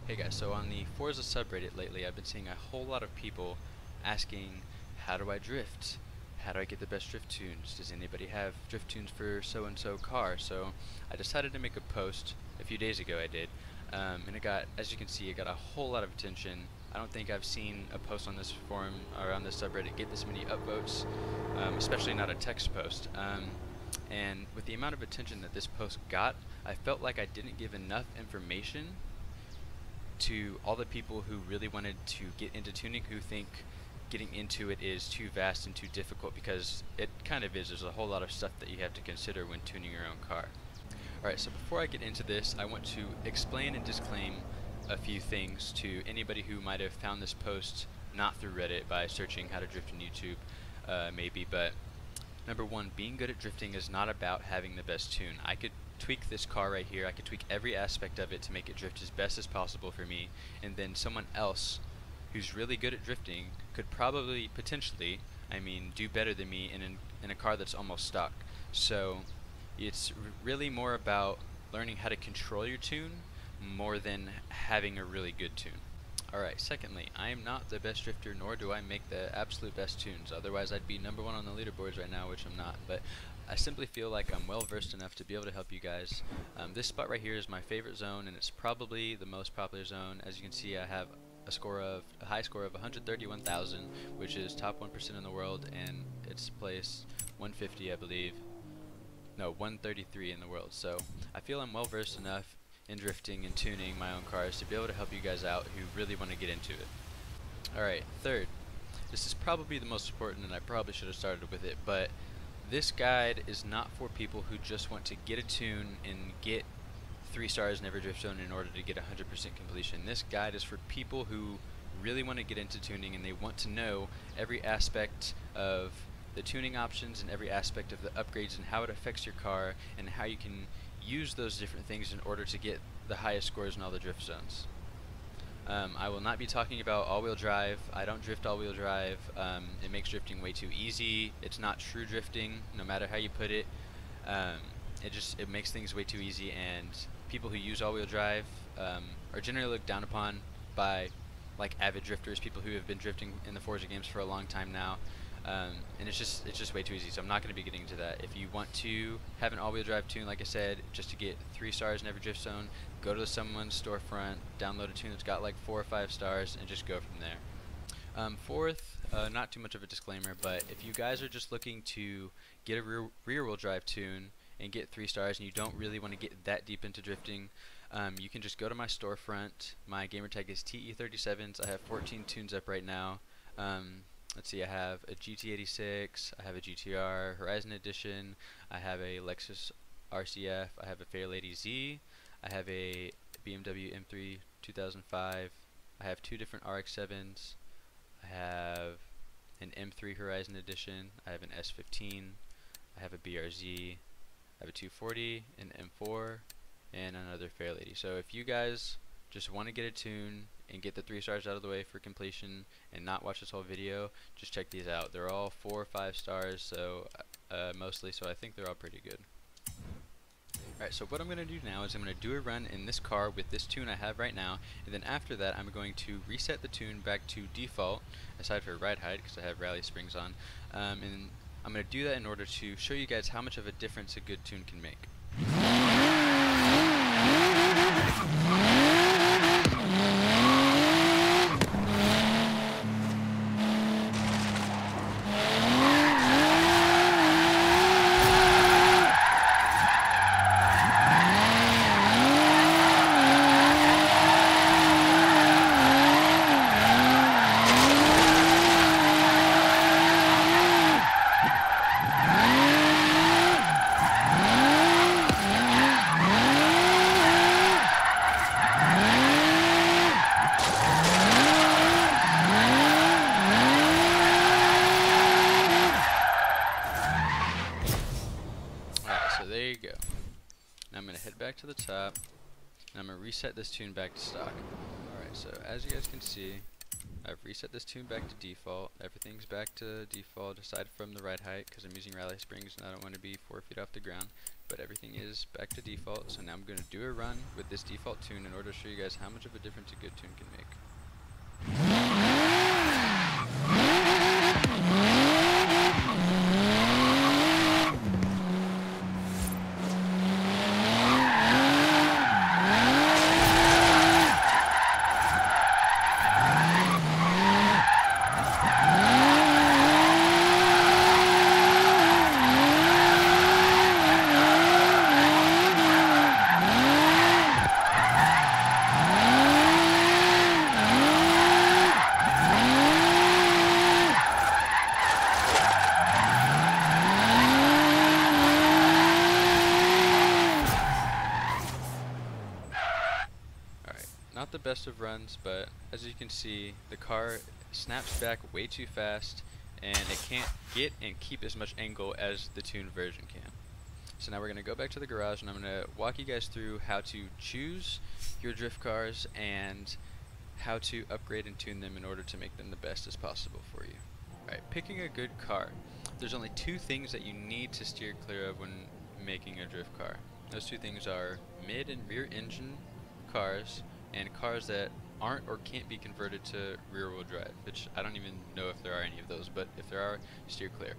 Hey guys, so on the Forza subreddit lately, I've been seeing a whole lot of people asking, how do I drift? How do I get the best drift tunes? Does anybody have drift tunes for so-and-so car? So I decided to make a post a few days ago, I did, and it got, as you can see, it got a whole lot of attention. I don't think I've seen a post on this forum or on this subreddit get this many upvotes, especially not a text post. And with the amount of attention that this post got, I felt like I didn't give enough information to all the people who really wanted to get into tuning, who think getting into it is too vast and too difficult, because it kind of is. There's a whole lot of stuff that you have to consider when tuning your own car. Alright, so before I get into this, I want to explain and disclaim a few things to anybody who might have found this post not through Reddit by searching how to drift on YouTube, maybe. But number one, being good at drifting is not about having the best tune. I could tweak this car right here, I could tweak every aspect of it to make it drift as best as possible for me, and then someone else who's really good at drifting could probably, potentially, do better than me in a car that's almost stock. So it's really more about learning how to control your tune more than having a really good tune. Alright, secondly, I am not the best drifter, nor do I make the absolute best tunes. Otherwise I'd be #1 on the leaderboards right now, which I'm not. But I simply feel like I'm well versed enough to be able to help you guys. This spot right here is my favorite zone, and it's probably the most popular zone. As you can see, I have a high score of 131,000, which is top 1% in the world, and it's place 150, I believe. No, 133 in the world. So I feel I'm well versed enough in drifting and tuning my own cars to be able to help you guys out who really want to get into it. Alright, third, this is probably the most important, and I probably should have started with it, but this guide is not for people who just want to get a tune and get 3 stars in every drift zone in order to get 100% completion. This guide is for people who really want to get into tuning, and they want to know every aspect of the tuning options and every aspect of the upgrades and how it affects your car and how you can use those different things in order to get the highest scores in all the drift zones. I will not be talking about all-wheel drive. I don't drift all-wheel drive. It makes drifting way too easy. It's not true drifting, no matter how you put it. It makes things way too easy, and people who use all-wheel drive are generally looked down upon by like avid drifters, people who have been drifting in the Forza games for a long time now. And it's just way too easy, so I'm not going to be getting into that. If you want to have an all-wheel drive tune, like I said, just to get 3 stars in every drift zone, go to someone's storefront, download a tune that's got like 4 or 5 stars, and just go from there. Fourth, not too much of a disclaimer, but if you guys are just looking to get a rear-wheel drive tune and get 3 stars and you don't really want to get that deep into drifting, you can just go to my storefront. My gamertag is TE37s. I have 14 tunes up right now. Let's see, I have a GT86, I have a GTR Horizon Edition, I have a Lexus RCF, I have a Fairlady Z, I have a BMW M3 2005, I have 2 different RX-7s, I have an M3 Horizon Edition, I have an S15, I have a BRZ, I have a 240, an M4, and another Fairlady. So if you guys just want to get a tune and get the 3 stars out of the way for completion and not watch this whole video, just check these out. They're all 4 or 5 stars, so mostly, so I think they're all pretty good. Alright, so what I'm going to do now is I'm going to do a run in this car with this tune I have right now, and then after that I'm going to reset the tune back to default, aside for ride height because I have rally springs on, and I'm going to do that in order to show you guys how much of a difference a good tune can make. There you go. Now I'm going to head back to the top, and I'm going to reset this tune back to stock. Alright, so as you guys can see, I've reset this tune back to default. Everything's back to default aside from the ride height because I'm using rally springs and I don't want to be 4 feet off the ground. but everything is back to default. So now I'm going to do a run with this default tune in order to show you guys how much of a difference a good tune can make. Not the best of runs, but as you can see, the car snaps back way too fast, and it can't get and keep as much angle as the tuned version can. So now we're going to go back to the garage, and I'm going to walk you guys through how to choose your drift cars and how to upgrade and tune them in order to make them the best as possible for you. Alright, picking a good car. There's only two things that you need to steer clear of when making a drift car. Those two things are mid and rear engine cars, and cars that aren't or can't be converted to rear-wheel drive, which I don't even know if there are any of those, but if there are, steer clear.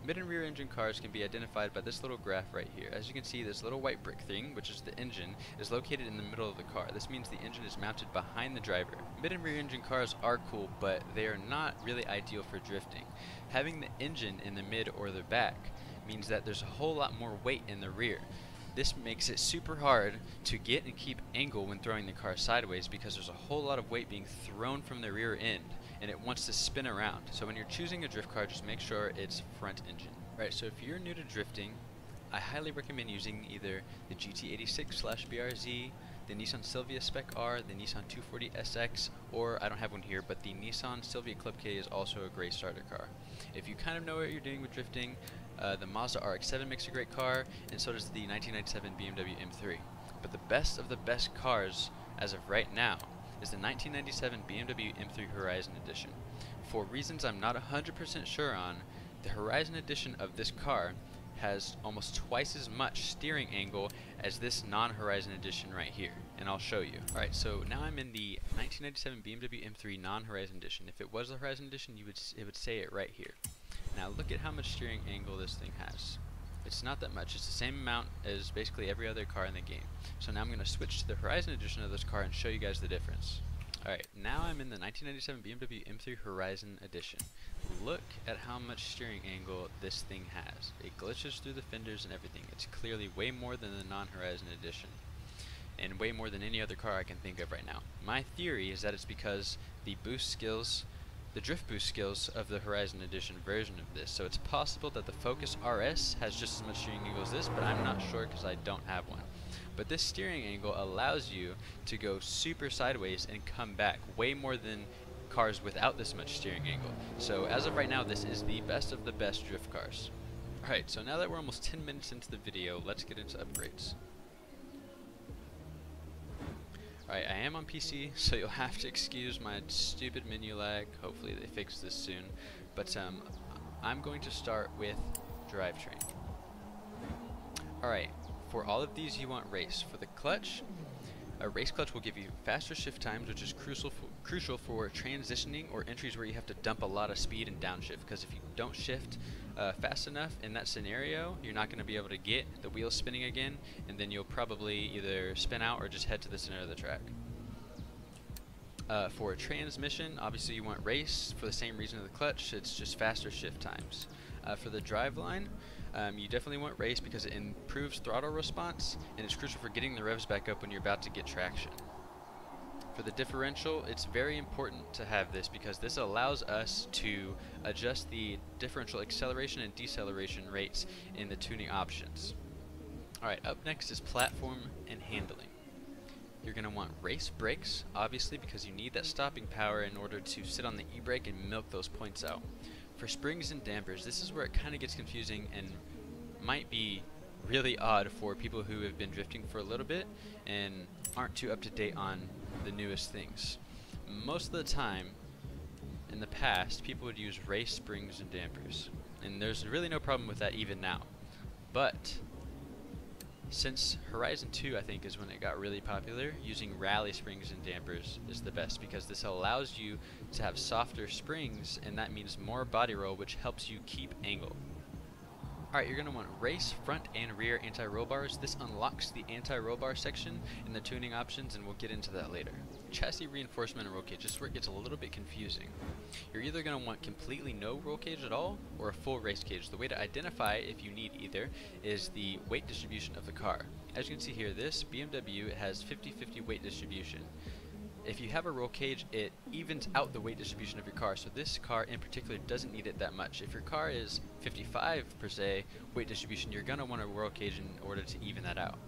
Mid and rear engine cars can be identified by this little graph right here. As you can see, this little white brick thing, which is the engine, is located in the middle of the car. This means the engine is mounted behind the driver. Mid and rear engine cars are cool, but they are not really ideal for drifting. Having the engine in the mid or the back means that there's a whole lot more weight in the rear. This makes it super hard to get and keep angle when throwing the car sideways because there's a whole lot of weight being thrown from the rear end and it wants to spin around. So when you're choosing a drift car, just make sure it's front engine. Right, so if you're new to drifting, I highly recommend using either the GT86/BRZ, the Nissan Silvia Spec R, the Nissan 240SX, or I don't have one here, but the Nissan Silvia Club K is also a great starter car. If you kind of know what you're doing with drifting, the Mazda RX-7 makes a great car, and so does the 1997 BMW M3. But the best of the best cars, as of right now, is the 1997 BMW M3 Horizon Edition. For reasons I'm not 100% sure on, the Horizon Edition of this car has almost twice as much steering angle as this non-Horizon Edition right here, and I'll show you. Alright, so now I'm in the 1997 BMW M3 non-Horizon Edition. If it was the Horizon Edition, it would say it right here. Now look at how much steering angle this thing has. It's not that much. It's the same amount as basically every other car in the game. So now I'm going to switch to the Horizon Edition of this car and show you guys the difference. Alright, now I'm in the 1997 BMW M3 Horizon Edition. Look at how much steering angle this thing has. It glitches through the fenders and everything. It's clearly way more than the non-Horizon Edition, and way more than any other car I can think of right now. My theory is that it's because the drift boost skills of the Horizon Edition version of this. So it's possible that the Focus RS has just as much steering angle as this, but I'm not sure because I don't have one. But this steering angle allows you to go super sideways and come back way more than cars without this much steering angle. So as of right now, this is the best of the best drift cars. Alright, so now that we're almost 10 minutes into the video, let's get into upgrades. Alright, I am on PC, so you'll have to excuse my stupid menu lag. Hopefully they fix this soon. But I'm going to start with drivetrain. Alright, for all of these you want race. For the clutch, a race clutch will give you faster shift times, which is crucial for transitioning or entries where you have to dump a lot of speed and downshift, because if you don't shift fast enough in that scenario, you're not going to be able to get the wheels spinning again, and then you'll probably either spin out or just head to the center of the track. For a transmission, obviously you want race for the same reason of the clutch. It's just faster shift times. For the driveline, you definitely want race because it improves throttle response, and it's crucial for getting the revs back up when you're about to get traction. For the differential, it's very important to have this because this allows us to adjust the differential acceleration and deceleration rates in the tuning options. Alright, up next is platform and handling. You're going to want race brakes, obviously, because you need that stopping power in order to sit on the e-brake and milk those points out. For springs and dampers, this is where it kind of gets confusing and might be really odd for people who have been drifting for a little bit and aren't too up to date on the newest things. Most of the time, in the past, people would use race springs and dampers, and there's really no problem with that even now. But Since Horizon 2, I think, is when it got really popular, using rally springs and dampers is the best because this allows you to have softer springs, and that means more body roll, which helps you keep angle. Alright, you're going to want race, front, and rear anti-roll bars. This unlocks the anti-roll bar section in the tuning options, and we'll get into that later. Chassis reinforcement and roll cage, this is where it gets a little bit confusing. You're either going to want completely no roll cage at all, or a full race cage. The way to identify if you need either is the weight distribution of the car. As you can see here, this BMW has 50-50 weight distribution. If you have a roll cage, it evens out the weight distribution of your car, so this car in particular doesn't need it that much. If your car is 55 per se weight distribution, you're going to want a roll cage in order to even that out.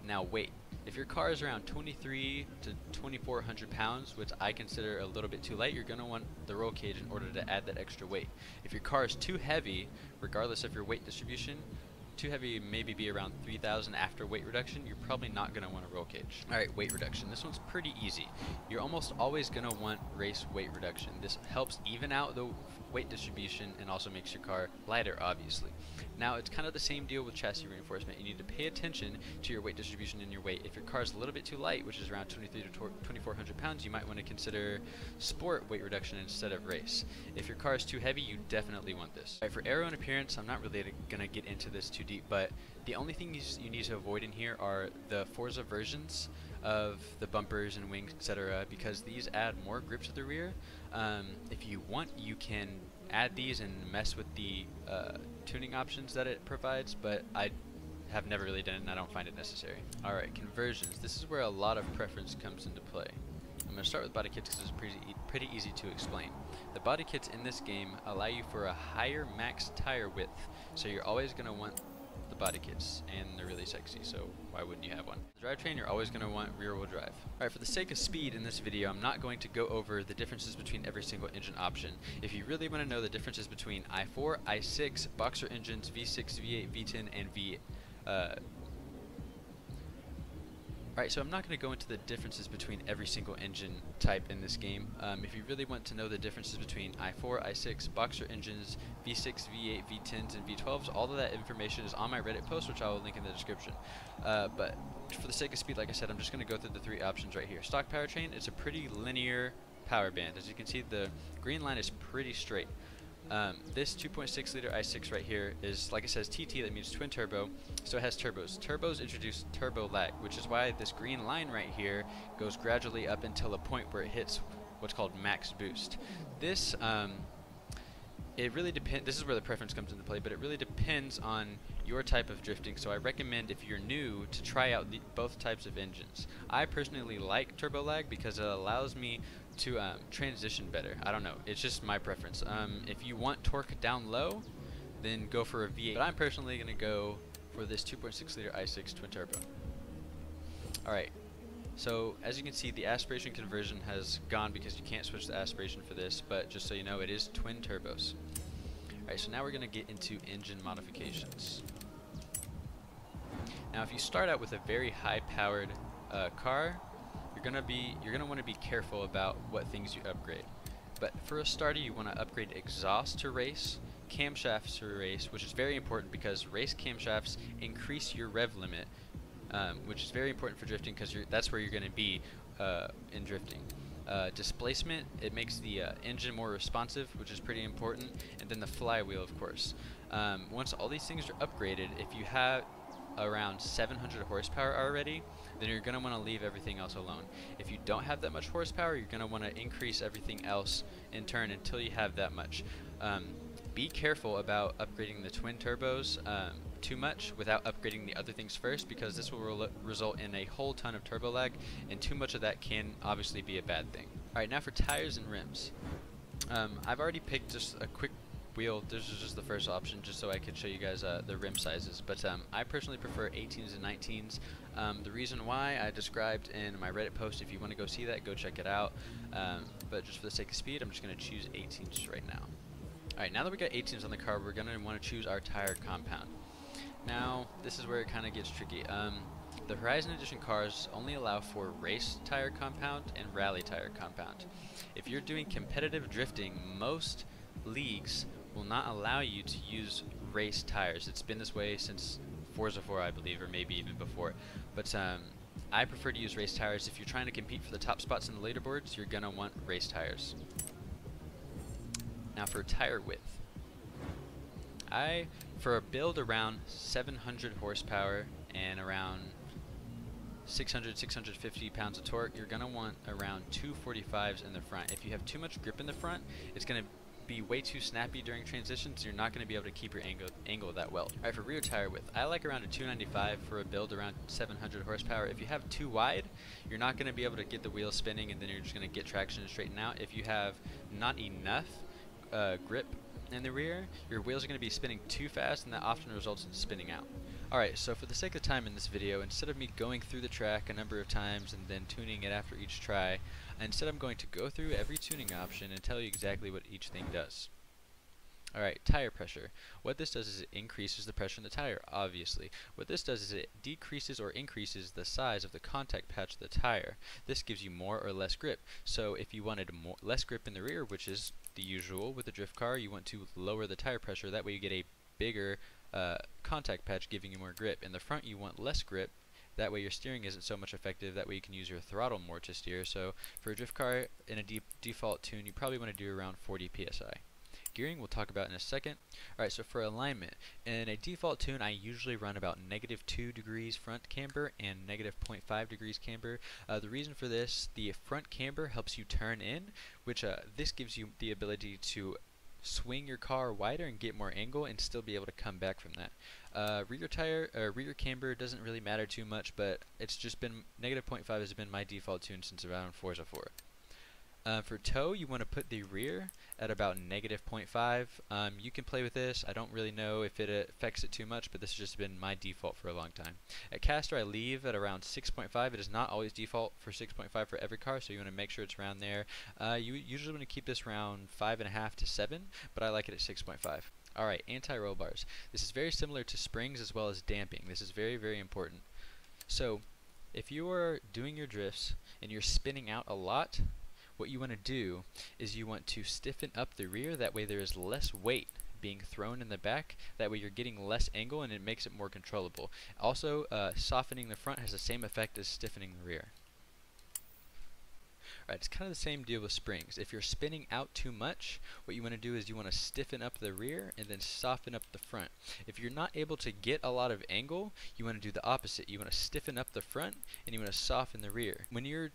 Now weight. If your car is around 23 to 2,400 pounds, which I consider a little bit too light, you're going to want the roll cage in order to add that extra weight. If your car is too heavy, regardless of your weight distribution, too heavy, maybe be around 3,000 after weight reduction, you're probably not going to want a roll cage. Alright, weight reduction. This one's pretty easy. You're almost always going to want race weight reduction. This helps even out the weight distribution and also makes your car lighter, obviously. Now, it's kind of the same deal with chassis reinforcement. You need to pay attention to your weight distribution and your weight. If your car is a little bit too light, which is around 23 to 2,400 pounds, you might want to consider sport weight reduction instead of race. If your car is too heavy, you definitely want this. Alright, for aero and appearance, I'm not really going to get into this too deep, but the only thing you need to avoid in here are the Forza versions of the bumpers and wings, etc., because these add more grip to the rear. If you want, you can add these and mess with the tuning options that it provides, but I have never really done it and I don't find it necessary. Alright, conversions. This is where a lot of preference comes into play. I'm going to start with body kits because it's pretty easy to explain. The body kits in this game allow you for a higher max tire width, so you're always going to want the body kits, and they're really sexy, so why wouldn't you have one? The drivetrain, you're always going to want rear wheel drive. Alright, for the sake of speed in this video, I'm not going to go over the differences between every single engine option. If you really want to know the differences between i4, i6, boxer engines, V6, V8, V10, and V... Alright, so I'm not going to go into the differences between every single engine type in this game. If you really want to know the differences between i4, i6, boxer engines, V6, V8, V10s, and V12s, all of that information is on my Reddit post, which I will link in the description. But for the sake of speed, like I said, I'm just going to go through the three options right here. Stock powertrain, it's a pretty linear power band. As you can see, the green line is pretty straight. This 2.6 liter i6 right here is, like it says, TT, that means twin turbo, so it has turbos. Turbos introduce turbo lag, which is why this green line right here goes gradually up until a point where it hits what's called max boost. This, it really depends, this is where the preference comes into play, but it really depends on your type of drifting, so I recommend if you're new to try out both types of engines. I personally like turbo lag because it allows me to transition better. I don't know, it's just my preference. If you want torque down low, then go for a V8, but I'm personally going to go for this 2.6 liter i6 twin turbo. Alright, so as you can see, the aspiration conversion has gone because you can't switch the aspiration for this, but just so you know, it is twin turbos. Alright, so now we're going to get into engine modifications. Now if you start out with a very high powered car, you're gonna want to be careful about what things you upgrade. But for a starter, you want to upgrade exhaust to race, camshafts to race, which is very important because race camshafts increase your rev limit, which is very important for drifting because that's where you're going to be in drifting. Displacement, it makes the engine more responsive, which is pretty important, and then the flywheel, of course. Once all these things are upgraded, if you have around 700 horsepower already, then you're going to want to leave everything else alone. If you don't have that much horsepower, you're going to want to increase everything else in turn until you have that much. Be careful about upgrading the twin turbos too much without upgrading the other things first, because this will result in a whole ton of turbo lag, and too much of that can obviously be a bad thing. Alright, now for tires and rims. I've already picked just a quick wheel. This is just the first option just so I could show you guys the rim sizes, but I personally prefer 18s and 19s. The reason why I described in my Reddit post. If you want to go see that, go check it out, but just for the sake of speed, I'm just going to choose 18s right now. Alright, now that we got 18s on the car, we're going to want to choose our tire compound. Now this is where it kind of gets tricky. The Horizon Edition cars only allow for race tire compound and rally tire compound. If you're doing competitive drifting, most leagues will not allow you to use race tires. It's been this way since Forza 4, I believe, or maybe even before. But I prefer to use race tires. If you're trying to compete for the top spots in the leaderboards, you're gonna want race tires. Now for tire width, for a build around 700 horsepower and around 600, 650 pounds of torque, you're gonna want around 245s in the front. If you have too much grip in the front, it's gonna be way too snappy during transitions, so you're not going to be able to keep your angle that well. Alright, for rear tire width, I like around a 295 for a build around 700 horsepower. If you have too wide, you're not going to be able to get the wheels spinning, and then you're just going to get traction and straighten out. If you have not enough grip in the rear, your wheels are going to be spinning too fast, and that often results in spinning out. Alright, so for the sake of time in this video, instead of me going through the track a number of times and then tuning it after each try, instead I'm going to go through every tuning option and tell you exactly what each thing does. Alright, tire pressure. What this does is it increases the pressure in the tire, obviously. What this does is it decreases or increases the size of the contact patch of the tire. This gives you more or less grip. So if you wanted less grip in the rear, which is the usual with a drift car, you want to lower the tire pressure. That way you get a bigger contact patch giving you more grip. In the front you want less grip. That way your steering isn't so much effective. That way you can use your throttle more to steer. So for a drift car in a default tune, you probably want to do around 40 psi. Gearing we'll talk about in a second. Alright, so for alignment, in a default tune I usually run about -2 degrees front camber and -0.5 degrees camber. The reason for this, the front camber helps you turn in, which this gives you the ability to swing your car wider and get more angle and still be able to come back from that. Rear camber doesn't really matter too much, but it's just been -0.5 has been my default tune since around Forza 4. For toe, you want to put the rear at about -0.5. You can play with this. I don't really know if it affects it too much, but this has just been my default for a long time. At caster, I leave at around 6.5. It is not always default for 6.5 for every car, so you want to make sure it's around there. You usually want to keep this around 5.5 to 7, but I like it at 6.5. Alright, anti-roll bars. This is very similar to springs as well as damping. This is very, very important. So, if you are doing your drifts and you're spinning out a lot, what you want to do is you want to stiffen up the rear. That way there is less weight being thrown in the back. That way you're getting less angle and it makes it more controllable. Also, softening the front has the same effect as stiffening the rear. Alright, it's kind of the same deal with springs. If you're spinning out too much, what you want to do is you want to stiffen up the rear and then soften up the front. If you're not able to get a lot of angle, you want to do the opposite. You want to stiffen up the front and you want to soften the rear. When you're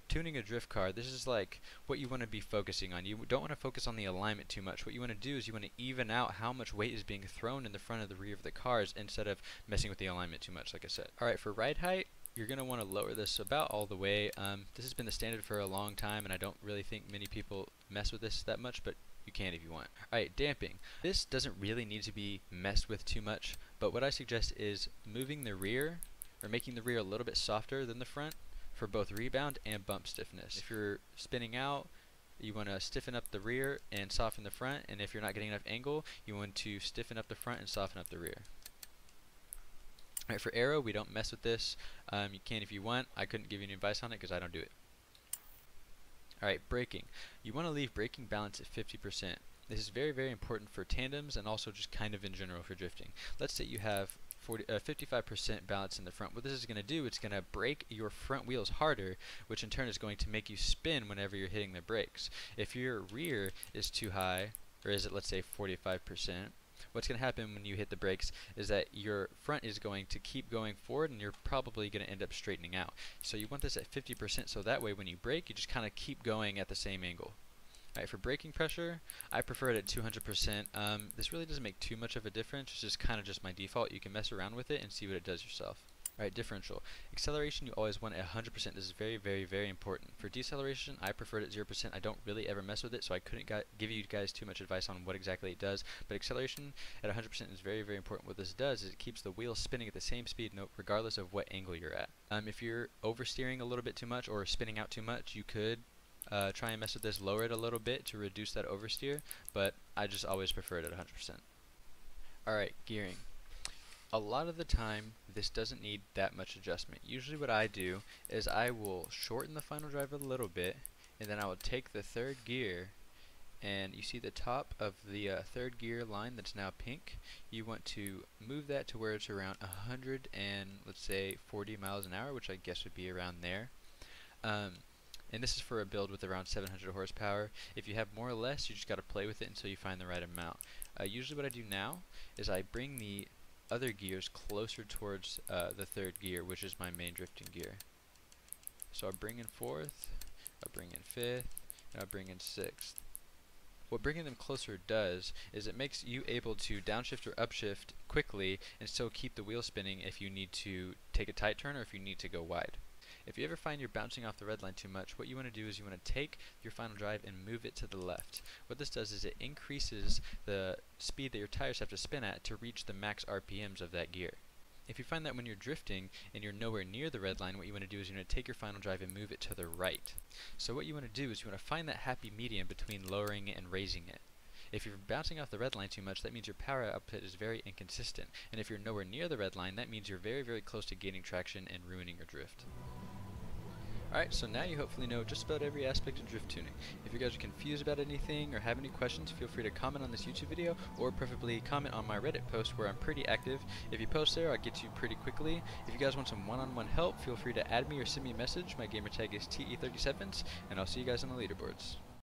tuning a drift car, this is like what you want to be focusing on. You don't want to focus on the alignment too much. What you want to do is you want to even out how much weight is being thrown in the front of the rear of the cars instead of messing with the alignment too much, like I said. Alright, for ride height, you're going to want to lower this about all the way. This has been the standard for a long time, and I don't really think many people mess with this that much, but you can if you want. Alright, damping. This doesn't really need to be messed with too much, but what I suggest is moving the rear, or making the rear a little bit softer than the front, for both rebound and bump stiffness. If you're spinning out, you want to stiffen up the rear and soften the front, and if you're not getting enough angle, you want to stiffen up the front and soften up the rear. Alright, for aero, we don't mess with this. You can if you want. I couldn't give you any advice on it because I don't do it. Alright, braking. You want to leave braking balance at 50%. This is very, very important for tandems and also just kind of in general for drifting. Let's say you have 55% balance in the front. What this is going to do, it's going to brake your front wheels harder, which in turn is going to make you spin whenever you're hitting the brakes. If your rear is too high, or is it, let's say, 45%, what's going to happen when you hit the brakes is that your front is going to keep going forward and you're probably going to end up straightening out. So you want this at 50%, so that way when you brake, you just kind of keep going at the same angle. Alright, for braking pressure, I prefer it at 200%. This really doesn't make too much of a difference. It's just kind of just my default. You can mess around with it and see what it does yourself. Alright, differential. Acceleration, you always want at 100%. This is very, very, very important. For deceleration, I prefer it at 0%. I don't really ever mess with it, so I couldn't give you guys too much advice on what exactly it does. But acceleration at 100% is very, very important. What this does is it keeps the wheels spinning at the same speed regardless of what angle you're at. If you're oversteering a little bit too much or spinning out too much, you could try and mess with this, lower it a little bit to reduce that oversteer, but I just always prefer it at 100%. Alright, gearing. A lot of the time, this doesn't need that much adjustment. Usually what I do is I will shorten the final drive a little bit, and then I will take the third gear and you see the top of the third gear line that's now pink. You want to move that to where it's around 100 and let's say 40 miles an hour, which I guess would be around there. And this is for a build with around 700 horsepower. If you have more or less, you just got to play with it until you find the right amount. Usually what I do now is I bring the other gears closer towards the third gear, which is my main drifting gear. So I'll bring in fourth, I'll bring in fifth, and I'll bring in sixth. What bringing them closer does is it makes you able to downshift or upshift quickly and still keep the wheel spinning if you need to take a tight turn or if you need to go wide. If you ever find you're bouncing off the red line too much, what you want to do is you want to take your final drive and move it to the left. What this does is it increases the speed that your tires have to spin at to reach the max RPMs of that gear. If you find that when you're drifting and you're nowhere near the red line, what you want to do is you want to take your final drive and move it to the right. So what you want to do is you want to find that happy medium between lowering it and raising it. If you're bouncing off the red line too much, that means your power output is very inconsistent. And if you're nowhere near the red line, that means you're very, very close to gaining traction and ruining your drift. Alright, so now you hopefully know just about every aspect of drift tuning. If you guys are confused about anything or have any questions, feel free to comment on this YouTube video, or preferably comment on my Reddit post where I'm pretty active. If you post there, I'll get to you pretty quickly. If you guys want some one-on-one help, feel free to add me or send me a message. My gamertag is TE37s, and I'll see you guys on the leaderboards.